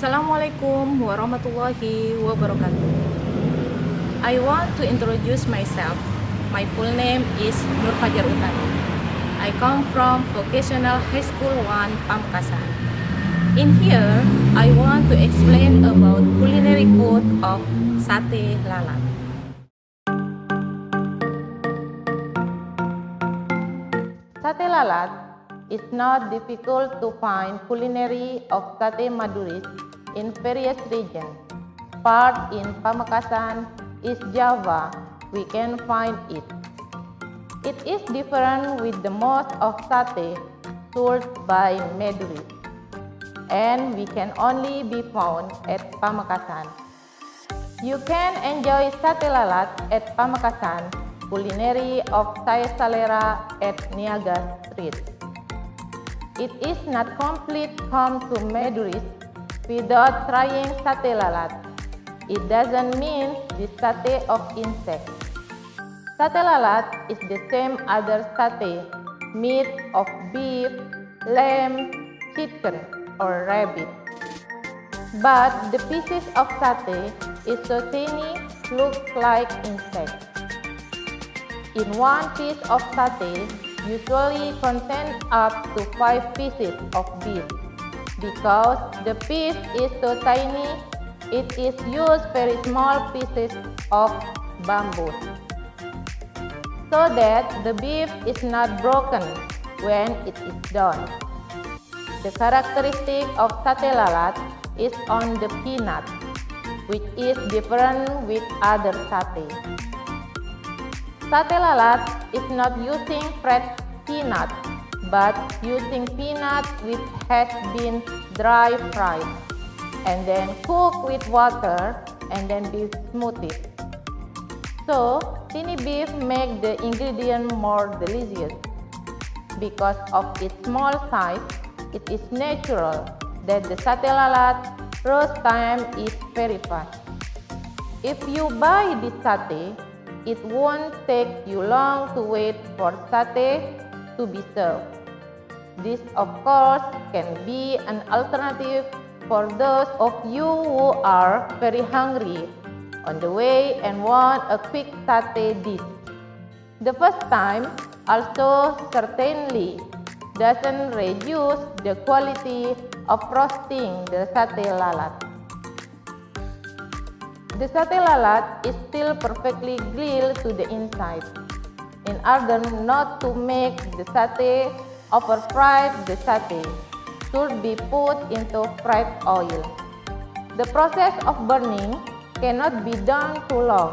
Assalamualaikum warahmatullahi wabarakatuh. I want to introduce myself. My full name is Nur Fajar Utami. I come from Vocational High School 1 Pamekasan. In here, I want to explain about culinary food of sate lalat. Sate lalat is not difficult to find culinary of sate Maduris in various regions. Part in Pamekasan, East Java, we can find it. It is different with the most of sate sold by Maduris, and we can only be found at Pamekasan. You can enjoy sate lalat at Pamekasan culinary of Saya Salera at Niaga Street. It is not complete come to Maduris without trying sate lalat. It doesn't mean the sate of insect. Sate lalat is the same other sate, meat of beef, lamb, chicken, or rabbit. But the pieces of sate is so tiny, looks like insect. In one piece of sate usually contains up to 5 pieces of beef. Because the piece is so tiny, it is used very small pieces of bamboo, so that the beef is not broken when it is done. The characteristic of sate lalat is on the peanut, which is different with other sate. Sate lalat is not using fresh peanut, but using peanut which has been dry fried, and then cooked with water and then be smoothed. So, tiny beef make the ingredient more delicious. Because of its small size, it is natural that the sate lalat roast time is very fast. If you buy this sate, it won't take you long to wait for sate to be served. This, of course, can be an alternative for those of you who are very hungry on the way and want a quick sate dish. The first time also certainly doesn't reduce the quality of roasting the sate lalat. The sate lalat is still perfectly grilled to the inside. In order not to make the sate over-fried, the sate should be put into fried oil. The process of burning cannot be done too long.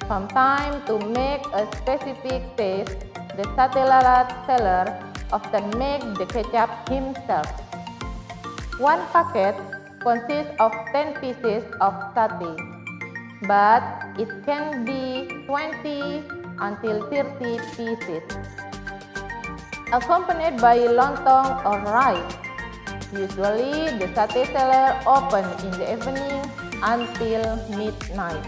Sometimes to make a specific taste, the sate lalat seller often makes the ketchup himself. One packet consists of 10 pieces of sate, but it can be 20 until 30 pieces, accompanied by lontong or rice. Usually, the sate seller open in the evening until midnight.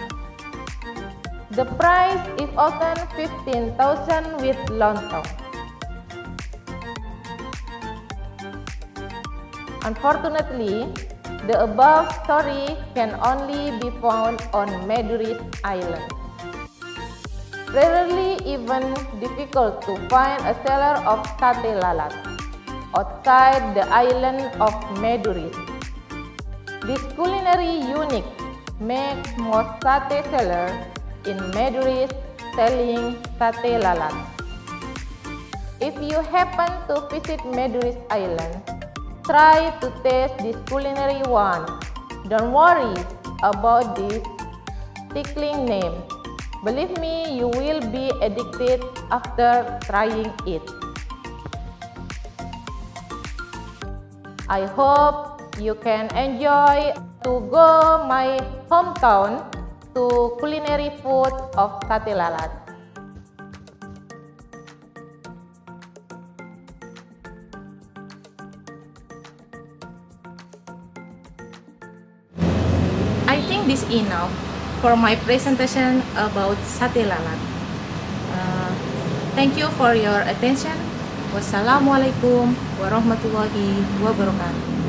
The price is often 15,000 with lontong. Unfortunately, the above story can only be found on Maduris Island. Rarely even difficult to find a seller of sate lalat outside the island of Maduris. This culinary unique makes most sate sellers in Maduris selling sate lalat. If you happen to visit Maduris Island, try to taste this culinary one. Don't worry about this tickling name. Believe me, you will be addicted after trying it. I hope you can enjoy to go my hometown to culinary food of sate lalat. I think this enough for my presentation about sate lalat. Thank you for your attention. Wassalamualaikum warahmatullahi wabarakatuh.